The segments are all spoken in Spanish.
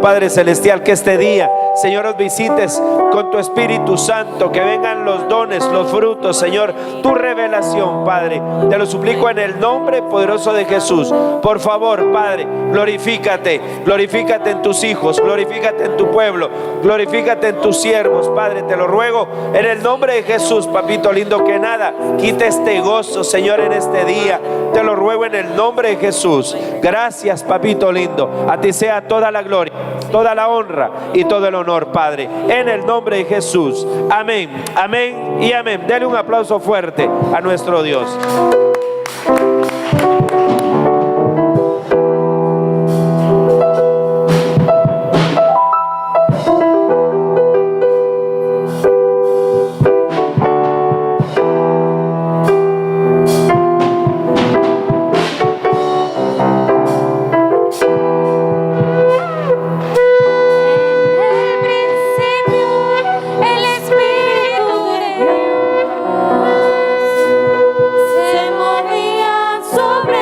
Padre Celestial, que este día, Señor, os visites con tu Espíritu Santo, que vengan los dones, los frutos, Señor, tu revelación, Padre. Te lo suplico en el nombre poderoso de Jesús. Por favor, Padre, glorifícate en tus hijos, glorifícate en tu pueblo, glorifícate en tus siervos, Padre. Te lo ruego en el nombre de Jesús, papito lindo, que nada quite este gozo, Señor, en este día. Te lo ruego en el nombre de Jesús. Gracias, papito lindo. A ti sea toda la gloria, toda la honra y todo el honor, Padre, en el nombre de Jesús. Amén, amén y amén. Dele un aplauso fuerte a nuestro Dios. Se movía sobre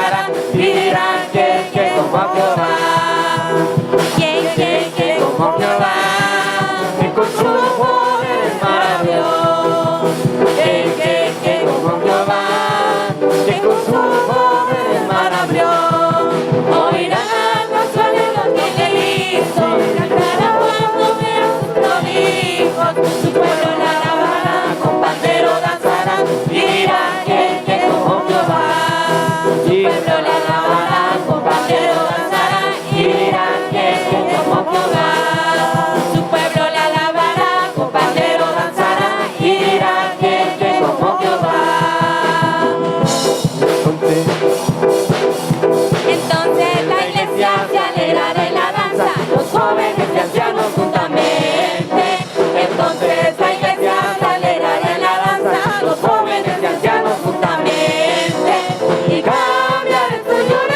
danzarán y dirán que como Jehová. Que como Jehová, que con su poder es maravilloso. Que como Jehová, que con su poder es maravilloso. Oirán los sonidos que él hizo, cantarán cuando vean sus prodigios. Su pueblo la alabará, con pandero danzarán y dirán que como Jehová. Su pueblo la alabará, con pandero danzarán y dirán que como Jehová. Su pueblo la alabará, con pandero danzará y dirán que como Jehová. Entonces la iglesia se alegrará en la danza, los jóvenes y ancianos juntamente. Entonces la iglesia se alegrará en la danza, los jóvenes y ancianos juntamente. Y cambiará tu llorar.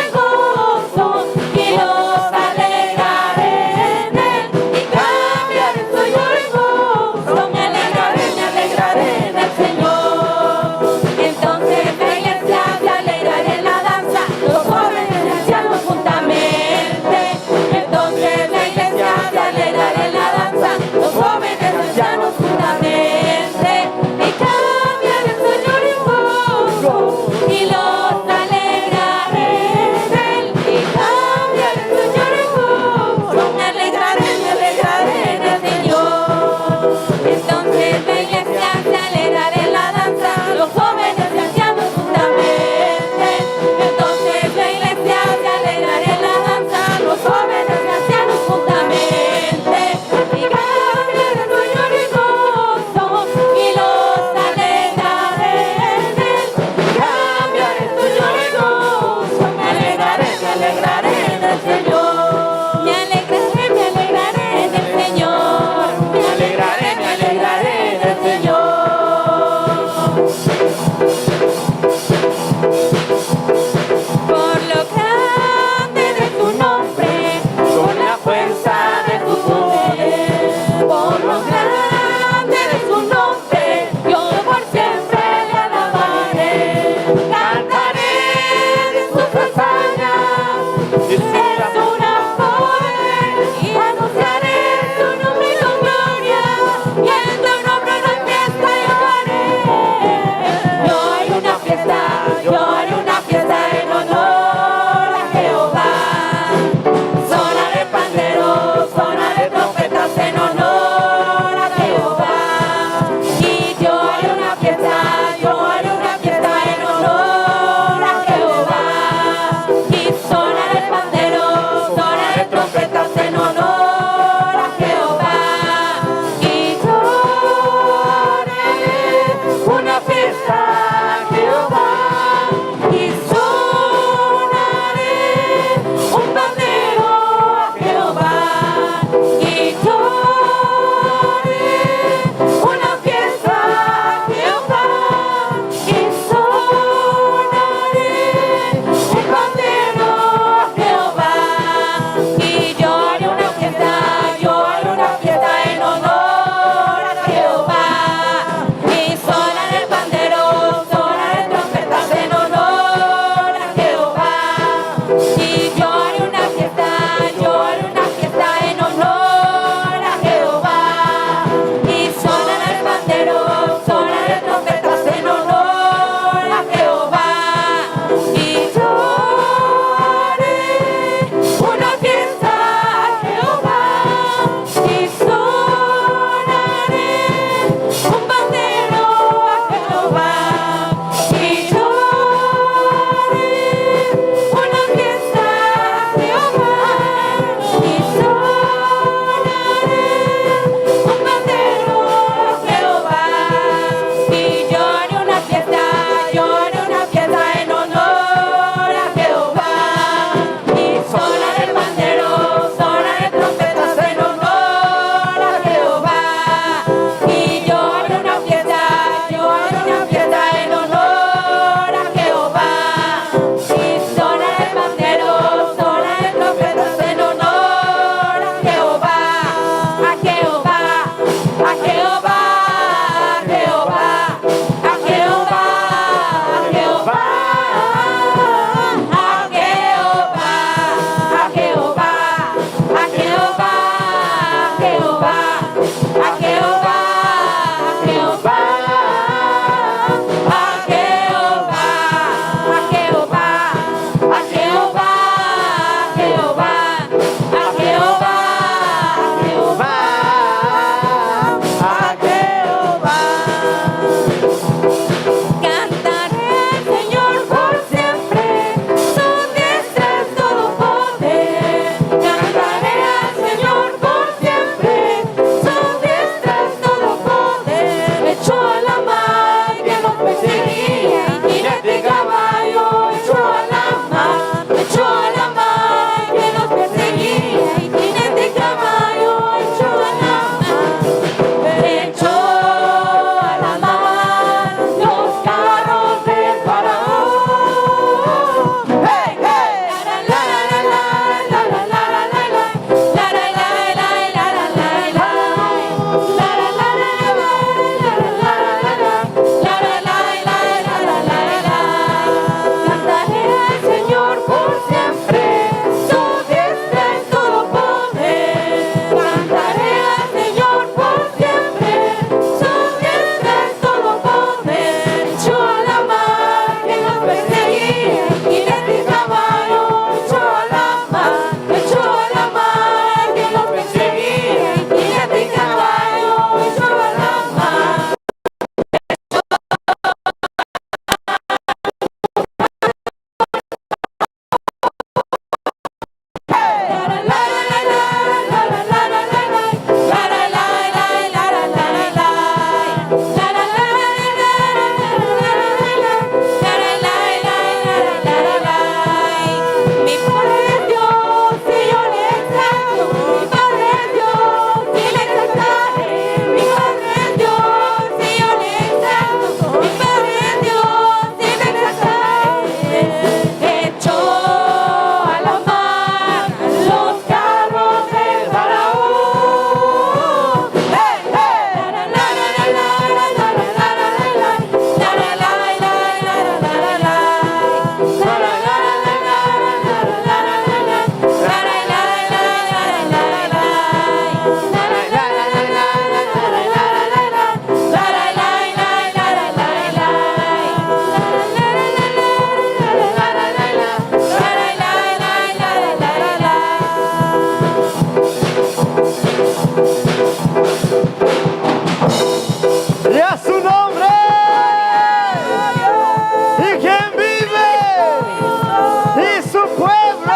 y su pueblo.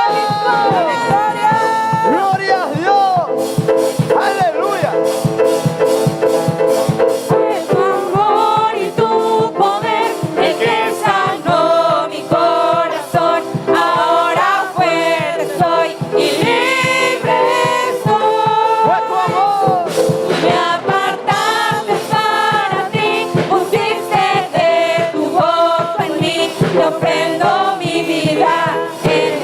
Gloria a Dios. Aleluya. Fue tu amor y tu poder el que sanó mi corazón. Ahora fuerte soy y libre soy. Fue tu amor. Me apartaste para ti, pusiste de tu gozo en mí. Te ofrendo mi vida en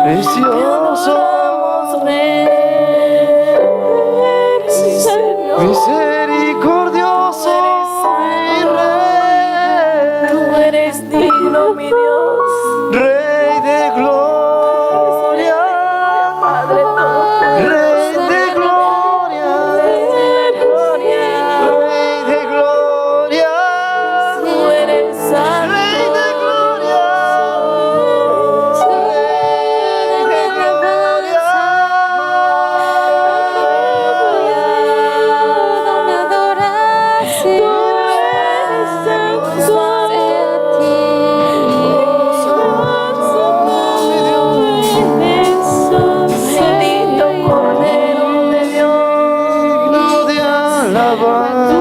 Precioso. Sí, Señor. Misericordioso y Rey. Tú eres digno, mi Dios. Rey de gloria. Padre Todopoderoso. Rey de gloria. Rey de gloria. Rey de gloria. Tú eres santo. Rey de gloria. Rey de gloria. Bendito Cordero de Dios. Digno de alabarte.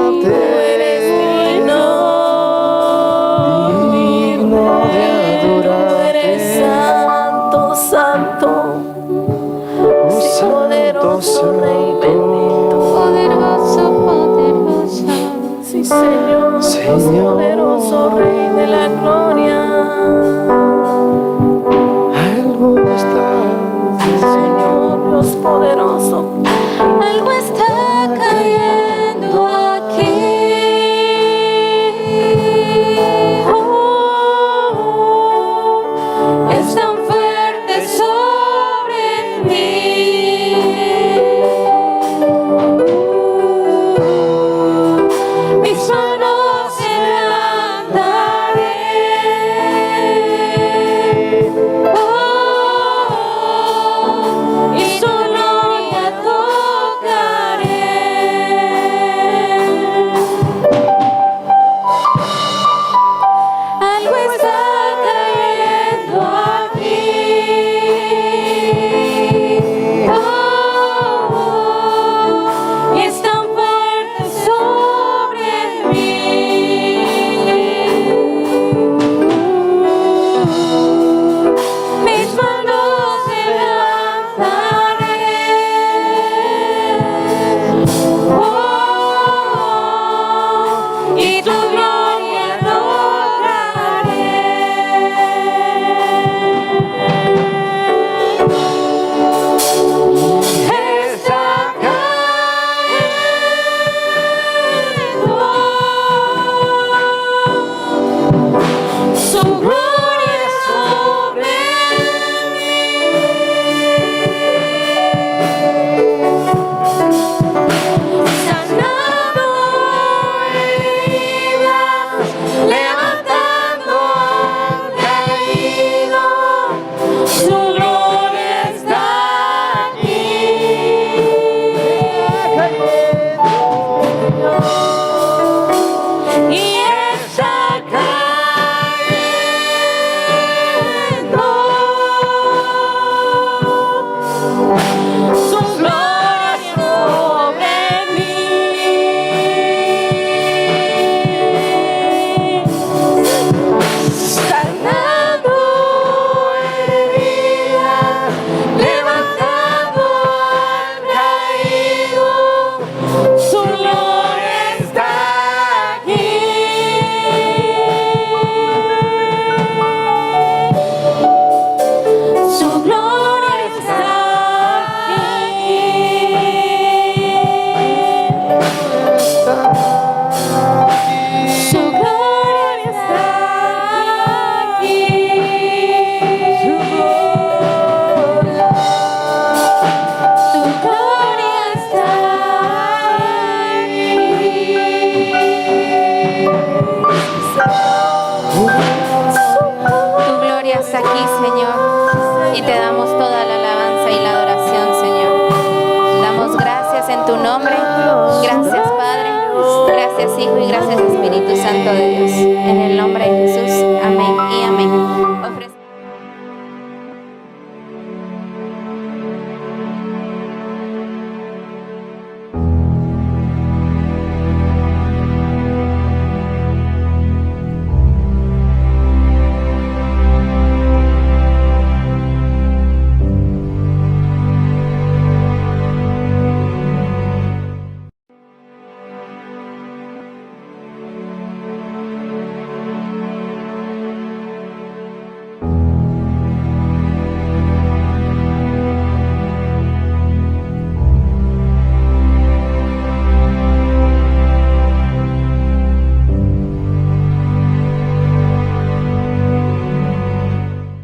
Digno de adorarte. Eres santo, santo, Oh, poderoso Rey bendito. Poderoso, poderoso. Sí, Señor, Señor. poderoso Rey de la gloria. Algo está. Señor, Dios poderoso. Algo está cayendo aquí. Es tan fuerte sobre mí. Mis manos levantaré. Y su gloria tocaré. Algo está cayendo aquí. Y es tan fuerte sobre mí. Mis manos levantaré. Y tu gloria lograré. Está cayendo. Su gloria sobre sanando heridas, levantando al caído, su gloria está aquí. Y está cayendo. Su gloria sobre mí. Sanando heridas, levantando al caído, su gloria está aquí. Su gloria está aquí. Su gloria está aquí. Tu gloria está aquí. Tu gloria está aquí, Señor. Y te damos toda la alabanza y la adoración, Señor. Damos gracias en tu nombre. Gracias, Padre. Gracias, Hijo, y gracias, Espíritu Santo de Dios. En el nombre de